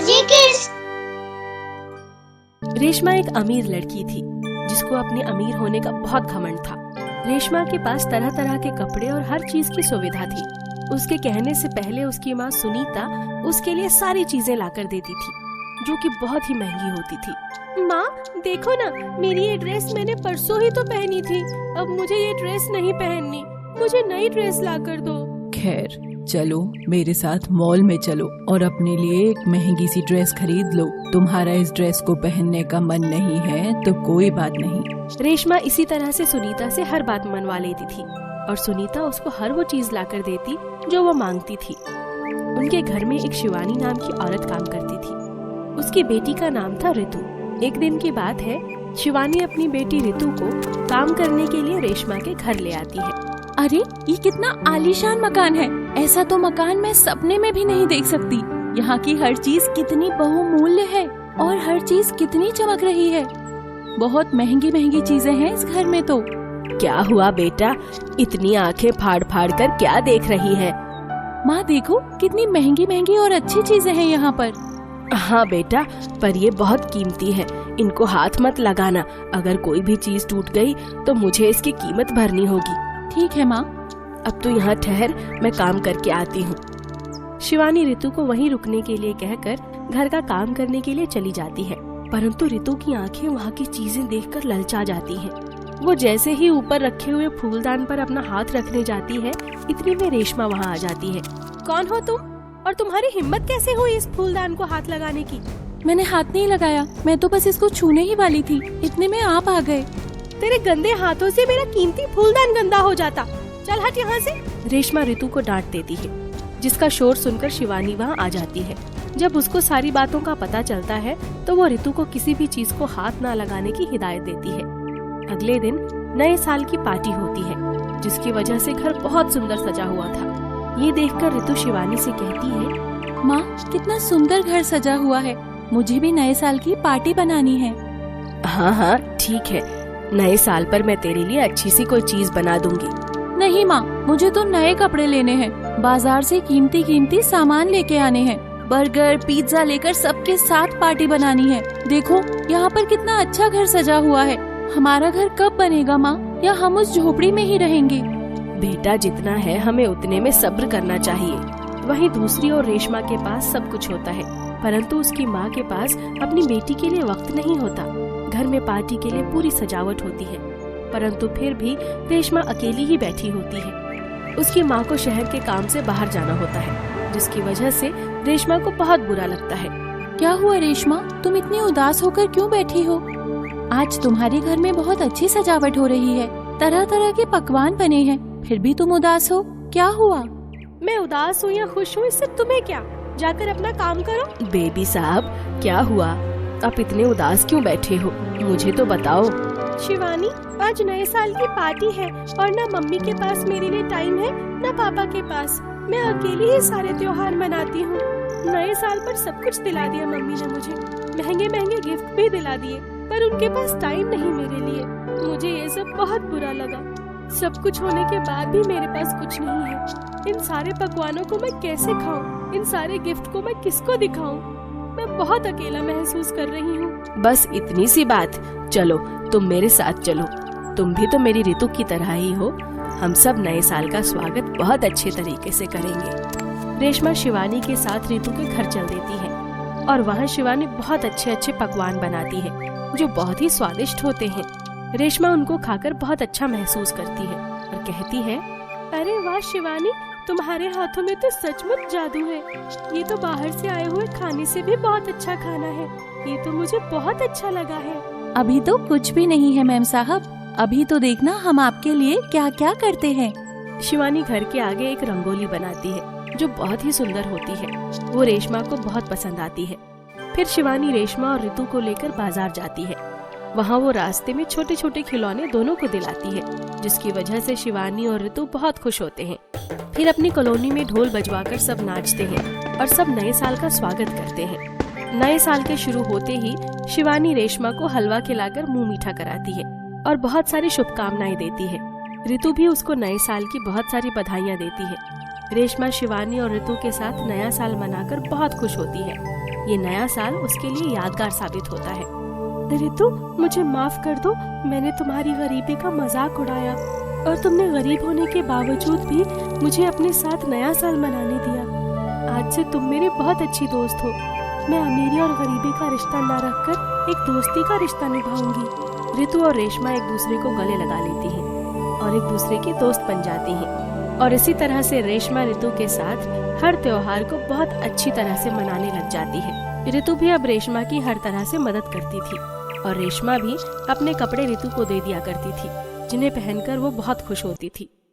RJ Kids। Reshma एक अमीर लड़की थी जिसको अपने अमीर होने का बहुत घमंड था। रेशमा के पास तरह तरह के कपड़े और हर चीज की सुविधा थी। उसके कहने से पहले उसकी माँ सुनीता उसके लिए सारी चीजें लाकर देती थी जो कि बहुत ही महंगी होती थी। माँ देखो ना, मेरी ये ड्रेस मैंने परसों ही तो पहनी थी, अब मुझे ये ड्रेस नहीं पहननी, मुझे नई ड्रेस लाकर दो। खैर चलो मेरे साथ मॉल में चलो और अपने लिए एक महंगी सी ड्रेस खरीद लो। तुम्हारा इस ड्रेस को पहनने का मन नहीं है तो कोई बात नहीं। रेशमा इसी तरह से सुनीता से हर बात मनवा लेती थी और सुनीता उसको हर वो चीज लाकर देती जो वो मांगती थी। उनके घर में एक शिवानी नाम की औरत काम करती थी। उसकी बेटी का नाम था ऋतु। एक दिन की बात है, शिवानी अपनी बेटी ऋतु को काम करने के लिए रेशमा के घर ले आती है। अरे ये कितना आलीशान मकान है, ऐसा तो मकान मैं सपने में भी नहीं देख सकती। यहाँ की हर चीज कितनी बहुमूल्य है और हर चीज कितनी चमक रही है। बहुत महंगी महंगी चीजें हैं इस घर में तो। क्या हुआ बेटा, इतनी आंखें फाड़ फाड़ कर क्या देख रही है? माँ देखो कितनी महंगी महंगी और अच्छी चीजें हैं यहाँ पर। हाँ बेटा, पर ये बहुत कीमती है, इनको हाथ मत लगाना। अगर कोई भी चीज टूट गई तो मुझे इसकी कीमत भरनी होगी। ठीक है माँ। अब तो यहाँ ठहर, मैं काम करके आती हूँ। शिवानी ऋतु को वहीं रुकने के लिए कहकर घर का काम करने के लिए चली जाती है, परंतु ऋतु की आंखें वहाँ की चीजें देखकर ललचा जाती हैं। वो जैसे ही ऊपर रखे हुए फूलदान पर अपना हाथ रखने जाती है, इतने में रेशमा वहाँ आ जाती है। कौन हो तुम और तुम्हारी हिम्मत कैसे हुई इस फूलदान को हाथ लगाने की? मैंने हाथ नहीं लगाया, मैं तो बस इसको छूने ही वाली थी, इतने में आप आ गए। तेरे गंदे हाथों से मेरा कीमती फूलदान गंदा हो जाता, चल हट यहाँ से। रेशमा ऋतु को डांट देती है, जिसका शोर सुनकर शिवानी वहाँ आ जाती है। जब उसको सारी बातों का पता चलता है तो वो ऋतु को किसी भी चीज को हाथ ना लगाने की हिदायत देती है। अगले दिन नए साल की पार्टी होती है, जिसकी वजह से घर बहुत सुंदर सजा हुआ था। ये देखकर ऋतु शिवानी से कहती है, माँ कितना सुंदर घर सजा हुआ है, मुझे भी नए साल की पार्टी बनानी है। हाँ हाँ ठीक है, नए साल पर मैं तेरे लिए अच्छी सी कोई चीज बना दूंगी। नहीं माँ, मुझे तो नए कपड़े लेने हैं, बाजार से कीमती कीमती सामान लेके आने हैं, बर्गर पिज्जा लेकर सबके साथ पार्टी बनानी है। देखो यहाँ पर कितना अच्छा घर सजा हुआ है। हमारा घर कब बनेगा माँ, या हम उस झोपड़ी में ही रहेंगे? बेटा जितना है हमें उतने में सब्र करना चाहिए। वहीं दूसरी ओर रेशमा के पास सब कुछ होता है, परंतु उसकी माँ के पास अपनी बेटी के लिए वक्त नहीं होता। घर में पार्टी के लिए पूरी सजावट होती है, परंतु फिर भी रेशमा अकेली ही बैठी होती है। उसकी माँ को शहर के काम से बाहर जाना होता है, जिसकी वजह से रेशमा को बहुत बुरा लगता है। क्या हुआ रेशमा, तुम इतनी उदास होकर क्यों बैठी हो? आज तुम्हारे घर में बहुत अच्छी सजावट हो रही है, तरह तरह के पकवान बने हैं, फिर भी तुम उदास हो, क्या हुआ? मैं उदास हूँ या खुश हूँ इससे तुम्हें क्या, जाकर अपना काम करो। बेबी साहब क्या हुआ, आप इतने उदास क्यों बैठे हो, मुझे तो बताओ। शिवानी आज नए साल की पार्टी है और न मम्मी के पास मेरे लिए टाइम है न पापा के पास। मैं अकेली ही सारे त्योहार मनाती हूँ। नए साल पर सब कुछ दिला दिया मम्मी ने मुझे, महंगे महंगे गिफ्ट भी दिला दिए, पर उनके पास टाइम नहीं मेरे लिए। मुझे ये सब बहुत बुरा लगा। सब कुछ होने के बाद भी मेरे पास कुछ नहीं है। इन सारे पकवानों को मैं कैसे खाऊं? इन सारे गिफ्ट को मैं किसको दिखाऊं? मैं बहुत अकेला महसूस कर रही हूँ। बस इतनी सी बात, चलो तुम मेरे साथ चलो, तुम भी तो मेरी ऋतु की तरह ही हो। हम सब नए साल का स्वागत बहुत अच्छे तरीके से करेंगे। रेशमा शिवानी के साथ ऋतु के घर चल देती है और वहाँ शिवानी बहुत अच्छे अच्छे पकवान बनाती है जो बहुत ही स्वादिष्ट होते हैं। रेशमा उनको खाकर बहुत अच्छा महसूस करती है और कहती है, अरे वाह शिवानी, तुम्हारे हाथों में तो सचमुच जादू है। ये तो बाहर से आए हुए खाने से भी बहुत अच्छा खाना है। ये तो मुझे बहुत अच्छा लगा है। अभी तो कुछ भी नहीं है मैम साहब, अभी तो देखना हम आपके लिए क्या क्या करते हैं। शिवानी घर के आगे एक रंगोली बनाती है जो बहुत ही सुंदर होती है। वो रेशमा को बहुत पसंद आती है। फिर शिवानी रेशमा और ऋतु को लेकर बाजार जाती है। वहाँ वो रास्ते में छोटे छोटे खिलौने दोनों को दिलाती है, जिसकी वजह से शिवानी और ऋतु बहुत खुश होते हैं। फिर अपनी कॉलोनी में ढोल बजवाकर सब नाचते हैं और सब नए साल का स्वागत करते हैं। नए साल के शुरू होते ही शिवानी रेशमा को हलवा खिलाकर मुंह मीठा कराती है और बहुत सारी शुभकामनाएं देती है। ऋतु भी उसको नए साल की बहुत सारी बधाइयाँ देती है। रेशमा शिवानी और ऋतु के साथ नया साल मनाकर बहुत खुश होती है। ये नया साल उसके लिए यादगार साबित होता है। ऋतु, मुझे माफ कर दो, मैंने तुम्हारी गरीबी का मजाक उड़ाया और तुमने गरीब होने के बावजूद भी मुझे अपने साथ नया साल मनाने दिया। आज से तुम मेरे बहुत अच्छी दोस्त हो। मैं अमीरी और गरीबी का रिश्ता न रखकर एक दोस्ती का रिश्ता निभाऊंगी। ऋतु और रेशमा एक दूसरे को गले लगा लेती हैं और एक दूसरे की दोस्त बन जाती हैं। और इसी तरह से रेशमा ऋतु के साथ हर त्योहार को बहुत अच्छी तरह से मनाने लग जाती है। ऋतु भी अब रेशमा की हर तरह से मदद करती थी और रेशमा भी अपने कपड़े ऋतु को दे दिया करती थी, जिन्हें पहनकर वो बहुत खुश होती थी।